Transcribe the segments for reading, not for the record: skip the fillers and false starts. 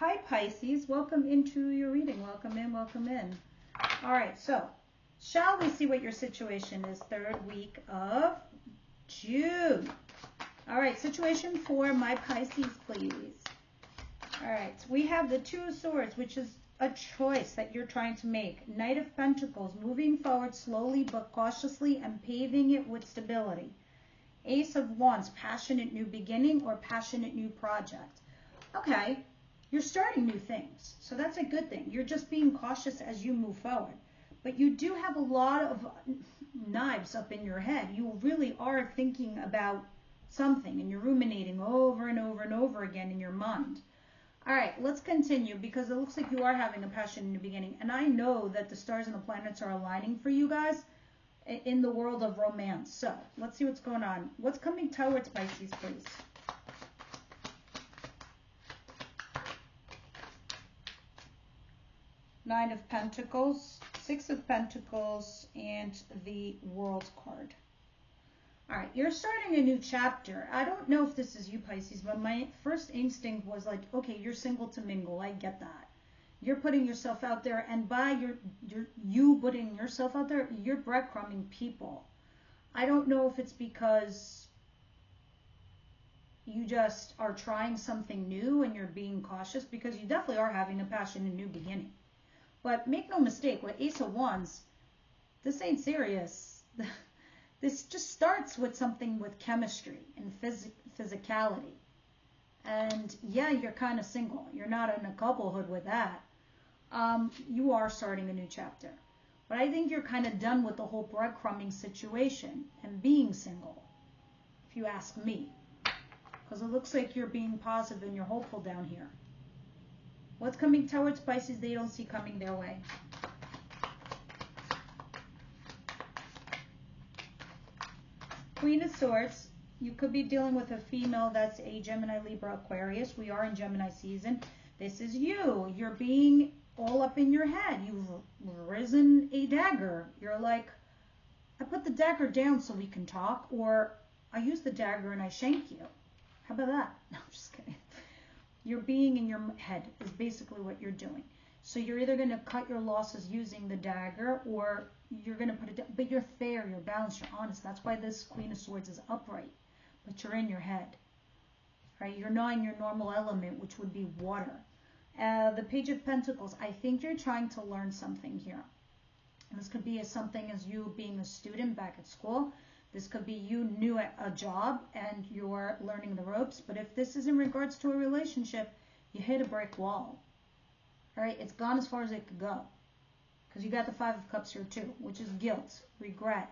Hi Pisces, welcome into your reading. Welcome in, welcome in. All right, so shall we see what your situation is? Third week of June. All right, situation for my Pisces, please. All right, so we have the Two of Swords, which is a choice that you're trying to make. Knight of Pentacles, moving forward slowly but cautiously and paving it with stability. Ace of Wands, passionate new beginning or passionate new project. Okay, you're starting new things, so that's a good thing. You're just being cautious as you move forward. But you do have a lot of knives up in your head. You really are thinking about something, and you're ruminating over and over and over again in your mind. All right, let's continue, because it looks like you are having a passion in the beginning. And I know that the stars and the planets are aligning for you guys in the world of romance. So let's see what's going on. What's coming towards Pisces, please? Nine of Pentacles, Six of Pentacles, and the World card. All right, you're starting a new chapter. I don't know if this is you, Pisces, but my first instinct was like, okay, you're single to mingle. I get that. You're putting yourself out there, and by you putting yourself out there, you're breadcrumbing people. I don't know if it's because you just are trying something new and you're being cautious, because you definitely are having a passion in new beginning. But make no mistake, with Ace of Wands, this ain't serious. This just starts with something with chemistry and physicality. And yeah, you're kind of single. You're not in a couplehood with that. You are starting a new chapter. But I think you're kind of done with the whole breadcrumbing situation and being single, if you ask me. Because it looks like you're being positive and you're hopeful down here. What's coming towards Pisces they don't see coming their way? Queen of Swords. You could be dealing with a female that's a Gemini, Libra, Aquarius. We are in Gemini season. This is you. You're being all up in your head. You've risen a dagger. You're like, I put the dagger down so we can talk, or I use the dagger and I shank you. How about that? No, I'm just kidding. You're being in your head is basically what you're doing. So you're either going to cut your losses using the dagger, or you're going to put it down. But you're fair, you're balanced, you're honest. That's why this Queen of Swords is upright. But you're in your head. Right? You're not in your normal element, which would be water. The Page of Pentacles. I think you're trying to learn something here. This could be something as you being a student back at school. This could be you new at a job and you're learning the ropes. But if this is in regards to a relationship, you hit a brick wall. All right, it's gone as far as it could go. Because you got the Five of Cups here too, which is guilt, regret.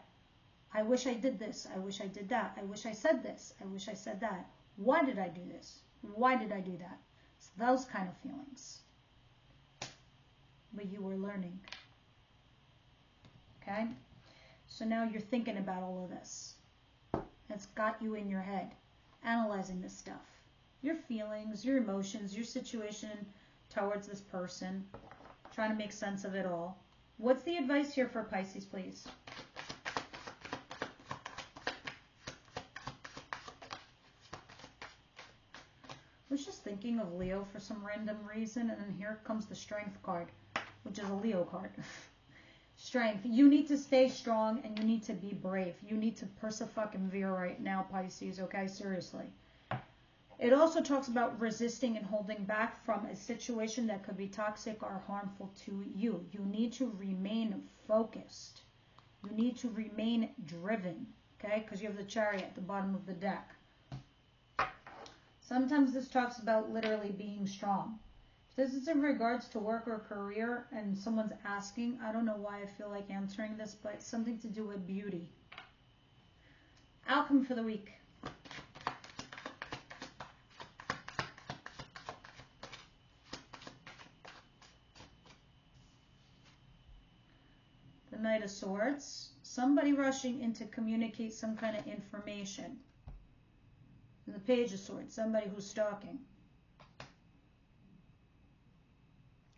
I wish I did this. I wish I did that. I wish I said this. I wish I said that. Why did I do this? Why did I do that? It's those kind of feelings. But you were learning. Okay? So now you're thinking about all of this. It's got you in your head, analyzing this stuff. Your feelings, your emotions, your situation towards this person, trying to make sense of it all. What's the advice here for Pisces, please? I was just thinking of Leo for some random reason, and then here comes the Strength card, which is a Leo card. Strength. You need to stay strong and you need to be brave. You need to persevere right now, Pisces, okay? Seriously. It also talks about resisting and holding back from a situation that could be toxic or harmful to you. You need to remain focused. You need to remain driven, okay? Because you have the Chariot at the bottom of the deck. Sometimes this talks about literally being strong. This is in regards to work or career, and someone's asking, I don't know why I feel like answering this, but it's something to do with beauty. Outcome for the week. The Knight of Swords. Somebody rushing in to communicate some kind of information. And the Page of Swords. Somebody who's stalking.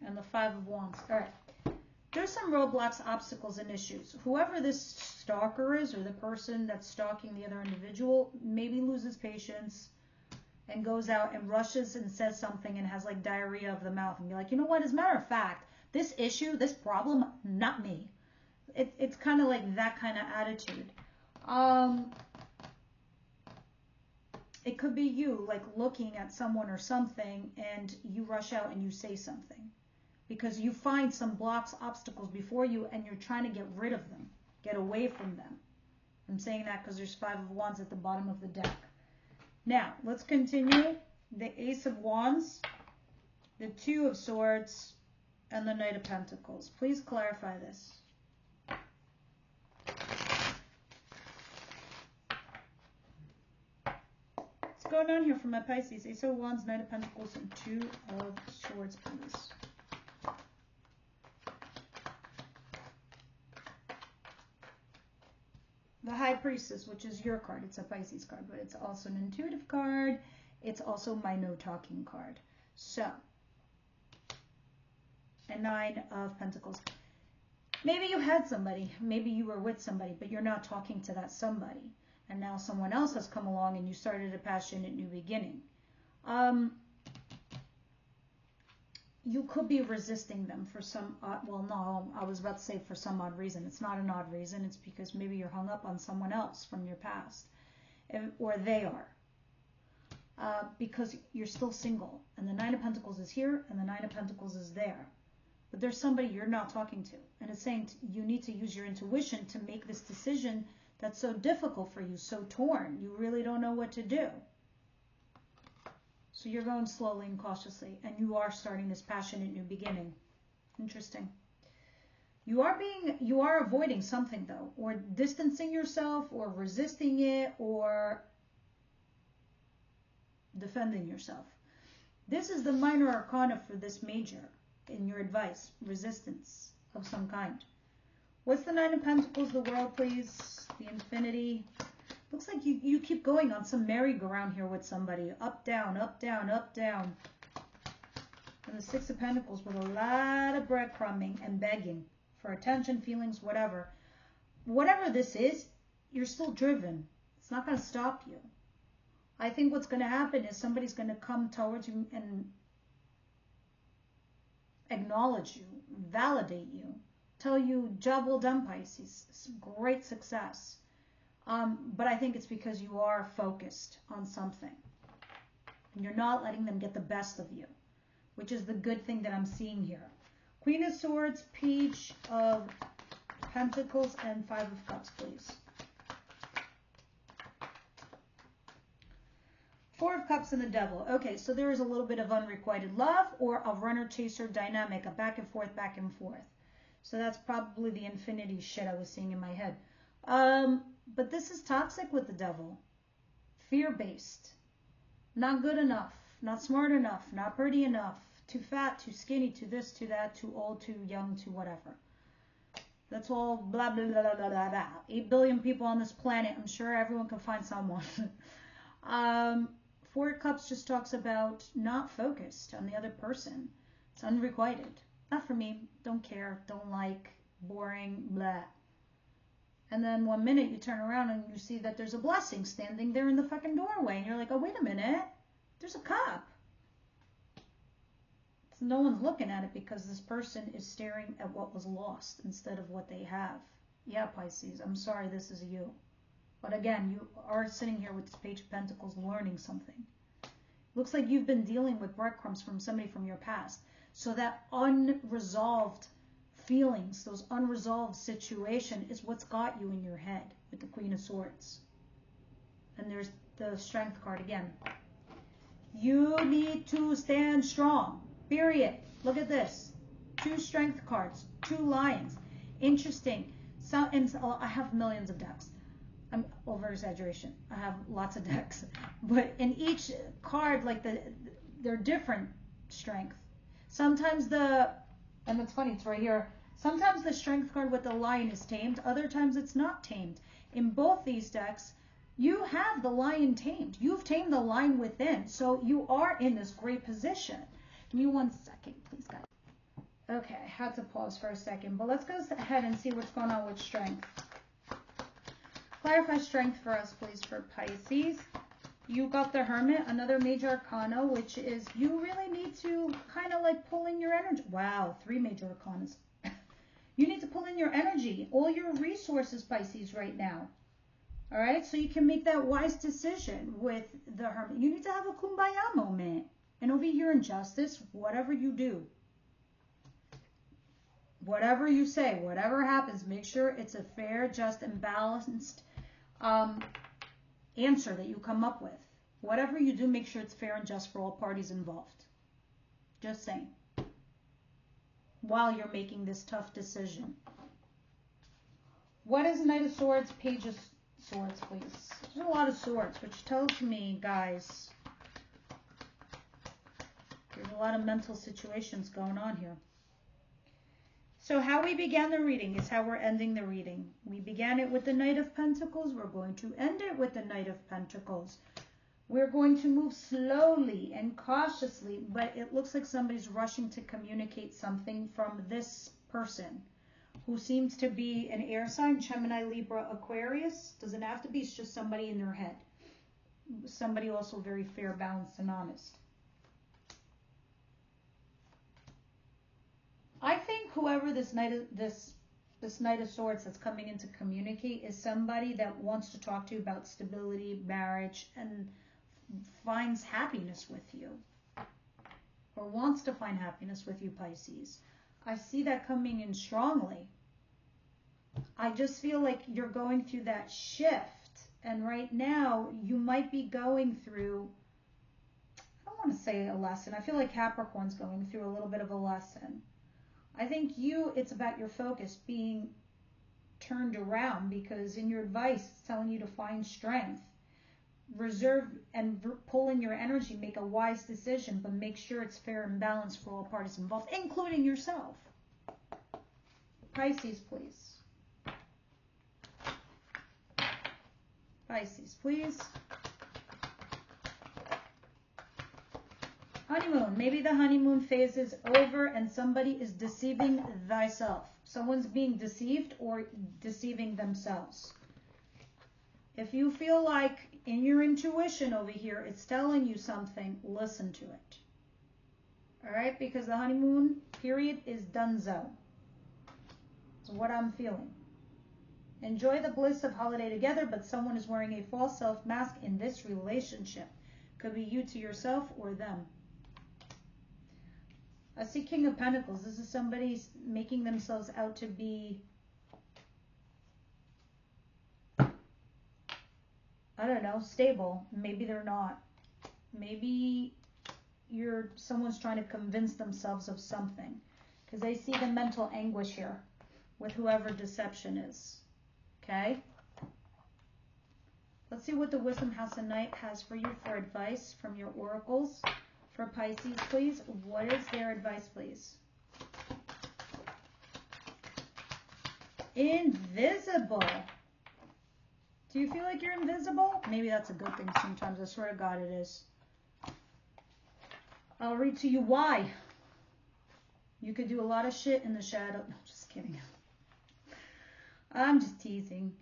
And the Five of Wands. All right. There's some roadblocks, obstacles, and issues. Whoever this stalker is, or the person that's stalking the other individual, maybe loses patience and goes out and rushes and says something and has like diarrhea of the mouth and be like, you know what, as a matter of fact, this issue, this problem, not me. It's kind of like that kind of attitude. It could be you like looking at someone or something and you rush out and you say something because you find some blocks, obstacles before you and you're trying to get rid of them, get away from them. I'm saying that because there's 5 of Wands at the bottom of the deck. Now, let's continue. The Ace of Wands, the 2 of Swords, and the Knight of Pentacles. Please clarify this. What's going on here for my Pisces? Ace of Wands, Knight of Pentacles, and 2 of Swords, please. The High Priestess, which is your card. It's a Pisces card, but it's also an intuitive card. It's also my no talking card. So, and 9 of Pentacles. Maybe you had somebody, maybe you were with somebody, but you're not talking to that somebody. And now someone else has come along and you started a passionate new beginning. You could be resisting them for some odd, well, no, I was about to say for some odd reason. It's not an odd reason. It's because maybe you're hung up on someone else from your past, or they are, because you're still single. And the 9 of Pentacles is here, and the 9 of Pentacles is there. But there's somebody you're not talking to. And it's saying you need to use your intuition to make this decision that's so difficult for you, so torn. You really don't know what to do. So you're going slowly and cautiously, and you are starting this passionate new beginning. Interesting. You are avoiding something though, or distancing yourself, or resisting it, or defending yourself. This is the minor arcana for this major in your advice, resistance of some kind. What's the 9 of Pentacles, the World, please? The Infinity. Looks like you keep going on some merry-go-round here with somebody. Up, down, up, down, up, down. And the 6 of Pentacles with a lot of breadcrumbing and begging for attention, feelings, whatever. Whatever this is, you're still driven. It's not going to stop you. I think what's going to happen is somebody's going to come towards you and acknowledge you, validate you, tell you, job well done, Pisces. Great success. But I think it's because you are focused on something. And you're not letting them get the best of you, which is the good thing that I'm seeing here. Queen of Swords, Page of Pentacles, and 5 of Cups, please. 4 of Cups and the Devil. Okay, so there is a little bit of unrequited love or a runner-chaser dynamic, a back and forth, back and forth. So that's probably the infinity shit I was seeing in my head. But this is toxic with the Devil. Fear-based. Not good enough. Not smart enough. Not pretty enough. Too fat, too skinny, too this, too that, too old, too young, too whatever. That's all blah, blah, blah, blah, blah, blah. 8 billion people on this planet. I'm sure everyone can find someone. 4 of Cups just talks about not focused on the other person. It's unrequited. Not for me. Don't care. Don't like. Boring. Blah. And then 1 minute you turn around and you see that there's a blessing standing there in the fucking doorway. And you're like, oh, wait a minute. There's a cup. So no one's looking at it because this person is staring at what was lost instead of what they have. Yeah, Pisces, I'm sorry this is you. But again, you are sitting here with this Page of Pentacles learning something. Looks like you've been dealing with breadcrumbs from somebody from your past. So that unresolved feelings, those unresolved situation is what's got you in your head with the Queen of Swords. And there's the Strength card again. You need to stand strong, period. Look at this. 2 Strength cards, 2 Lions. Interesting. So, and I have millions of decks. I'm over exaggeration. I have lots of decks. But in each card, like they're different strength. Sometimes and it's funny, it's right here. Sometimes the Strength card with the Lion is tamed. Other times it's not tamed. In both these decks, you have the Lion tamed. You've tamed the Lion within. So you are in this great position. Give me 1 second, please, guys. Okay, I had to pause for a second. But let's go ahead and see what's going on with Strength. Clarify Strength for us, please, for Pisces. You got the Hermit, another major arcana, which is you really need to kind of like pull in your energy. Wow, 3 major arcanas. You need to pull in your energy, all your resources, Pisces, right now. All right, so you can make that wise decision with the Hermit. You need to have a kumbaya moment. And over here in Justice, whatever you do, whatever you say, whatever happens, make sure it's a fair, just, and balanced answer that you come up with. Whatever you do, make sure it's fair and just for all parties involved. Just saying. While you're making this tough decision. What is Knight of Swords, Page of Swords, please? There's a lot of swords, which tells me, guys, there's a lot of mental situations going on here. So how we began the reading is how we're ending the reading. We began it with the Knight of Pentacles. We're going to end it with the Knight of Pentacles. We're going to move slowly and cautiously, but it looks like somebody's rushing to communicate something from this person who seems to be an air sign, Gemini, Libra, Aquarius. Doesn't have to be, it's just somebody in their head. Somebody also very fair, balanced, and honest. I think whoever this Knight of Swords that's coming in to communicate is somebody that wants to talk to you about stability, marriage, and finds happiness with you. Or wants to find happiness with you, Pisces. I see that coming in strongly. I just feel like you're going through that shift. And right now, you might be going through, I don't want to say a lesson. I feel like Capricorn's going through a little bit of a lesson. I think it's about your focus being turned around, because in your advice, it's telling you to find strength, reserve and pull in your energy, make a wise decision, but make sure it's fair and balanced for all parties involved, including yourself. Pisces, please. Pisces, please. Honeymoon. Maybe the honeymoon phase is over and somebody is deceiving thyself. Someone's being deceived or deceiving themselves. If you feel like in your intuition over here, it's telling you something, listen to it. All right? Because the honeymoon period is donezo. It's what I'm feeling. Enjoy the bliss of holiday together, but someone is wearing a false self mask in this relationship. Could be you to yourself or them. I see King of Pentacles. This is somebody making themselves out to be, I don't know, stable. Maybe they're not. Maybe someone's trying to convince themselves of something, because I see the mental anguish here with whoever deception is. Okay? Let's see what the Wisdom House of Night has for you for advice from your oracles. For Pisces, please. What is their advice, please? Invisible. Do you feel like you're invisible? Maybe that's a good thing sometimes. I swear to God it is. I'll read to you why. You could do a lot of shit in the shadow. No, just kidding. I'm just teasing.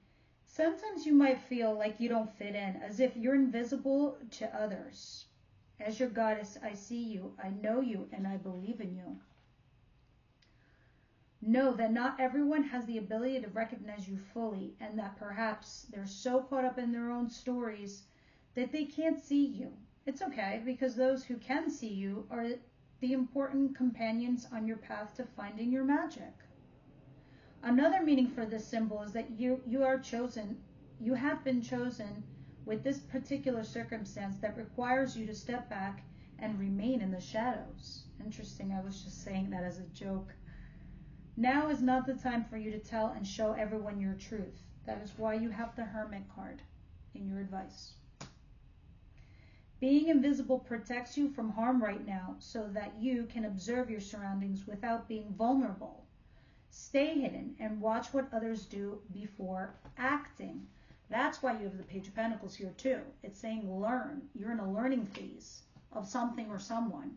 Sometimes you might feel like you don't fit in, as if you're invisible to others. As your goddess, I see you, I know you, and I believe in you. Know that not everyone has the ability to recognize you fully, and that perhaps they're so caught up in their own stories that they can't see you. It's okay, because those who can see you are the important companions on your path to finding your magic. Another meaning for this symbol is that you are chosen, you have been chosen with this particular circumstance that requires you to step back and remain in the shadows. Interesting, I was just saying that as a joke. Now is not the time for you to tell and show everyone your truth. That is why you have the Hermit card in your advice. Being invisible protects you from harm right now so that you can observe your surroundings without being vulnerable. Stay hidden and watch what others do before acting. That's why you have the Page of Pentacles here too. It's saying learn. You're in a learning phase of something or someone.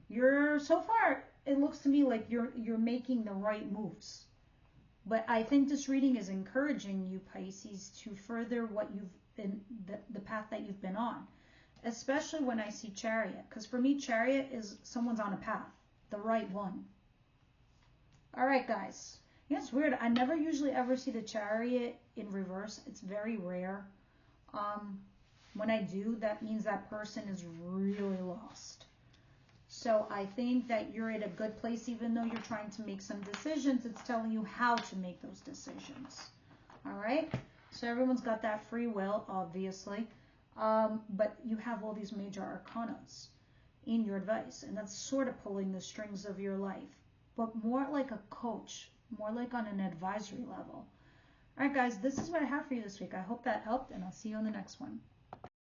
So far, it looks to me like you're making the right moves. But I think this reading is encouraging you, Pisces, to further what you've been, the path that you've been on. especially when I see Chariot, because for me, Chariot is someone's on a path, the right one. All right, guys. Yeah, it's weird. I never usually ever see the Chariot in reverse. It's very rare. When I do, that means that person is really lost. So I think that you're in a good place, even though you're trying to make some decisions. It's telling you how to make those decisions. All right? So everyone's got that free will, obviously. But you have all these major arcanas in your advice. And that's sort of pulling the strings of your life. But more like a coach. More like on an advisory level. All right, guys. This is what I have for you this week. I hope that helped. And I'll see you on the next one.